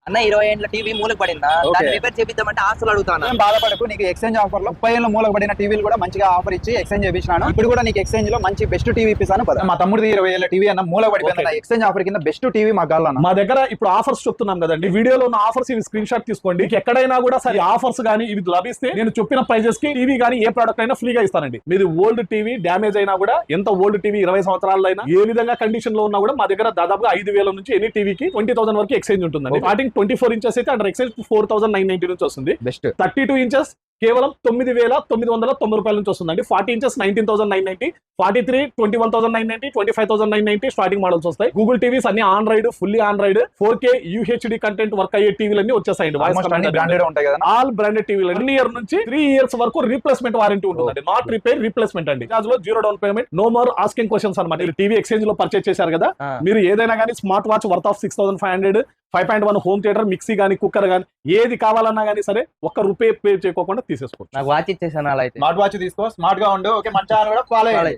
అన్న 20 ఏళ్ళ టీవీ మూలక పడిందా, దాన్ని రిపేర్ చేపిద్దామంటే ఆస్తులు అడుగుతాను. బాధపడకు, నీకు ఎక్స్చేంజ్ ఆఫర్ లో 30 ఏళ్ళ మూలక పడిన టీవీలు కూడా మంచిగా ఆఫర్ ఇచ్చి ఎక్స్చేంజ్ చేయించినాను. ఇప్పుడు కూడా నీకు ఎక్స్చేంజ్ లో మంచి బెస్ట్ టీవీ ఇప్పిస్తాను. మా తమ్ముడిది 20 ఏళ్ళ టీవీ అన్న మూలక పడిపోయింది. ఎక్స్చేంజ్ ఆఫర్ కింద బెస్ట్ టీవీ మాకు కావాలన్న. మా దగ్గర ఇప్పుడు ఆఫర్స్ చెప్తున్నాం కదండి, వీడియోలో ఉన్న ఆఫర్స్ ఇవి స్క్రీన్ షాట్ తీసుకోండి. ఎక్కడైనా కూడా సరే ఆఫర్స్ గానీ ఇవి లభిస్తే నేను చెప్పిన ప్రైజెస్ కి టీవీ గానీ ఏ ప్రోడక్ట్ అయినా ఫ్రీగా ఇస్తానండి. మీది ఓల్డ్ టీవీ డ్యామేజ్ అయినా కూడా, ఎంత ఓల్డ్ టీవీ 20 సంవత్సరాలు అయినా ఏ విధంగా కండిషన్ లో ఉన్నా కూడా మా దగ్గర దాదాపుగా 5,000 నుంచి ఎనీ టీవీకి 20,000 వరకు ఎక్స్చేంజ్ ఉంటుందండి. స్టార్టింగ్ 24 ఇంచెస్ అయితే అండర్ ఎక్స్చేంజ్ 4,990 నుంచి వస్తుంది. బెస్ట్ 32 ఇంచెస్ కేవలం 9,990 రూపాయల నుంచి వస్తుందండి. 40 ఇంచెస్ 19,990, 43 21,990, 25,990 స్టార్టింగ్ మోడల్స్ వస్తాయి. గూగుల్ టీవీస్ అన్ని Android, fully Android 4K UHD content work అయ్యే టీవీలన్నీ వచ్చేసాయండి. ఆల్ బ్రాండెడ్ టీవీలు 1 ఇయర్ నుంచి 3 ఇయర్స్ వరకు రీప్లేస్మెంట్ వారంటీ ఉంటుందండి. నాట్ రిపేర్, రీప్లేస్మెంట్ అండి. లో 0 down payment, no more asking questions అనమాట. మీరు టీవీ ఎక్స్చేంజ్ లో పర్చేస్ చేశారు కదా, మీరు ఏదైనా కానీ smart watch worth of 6,500, 5.1 home theatre, mixie గానీ, కుక్కర్ గానీ, ఏది కావాలన్నా గానీ సరే ₹1 పే చేయకోకుండా తీసేసుకోవచ్చు. నాకు వాచ్ ఇచ్చేసాను. అలా అయితే స్మార్ట్ వాచ్ తీసుకో, స్మార్ట్ గా ఉండు. ఓకే, మంచి కూడా ఫాలో అయ్యాలి.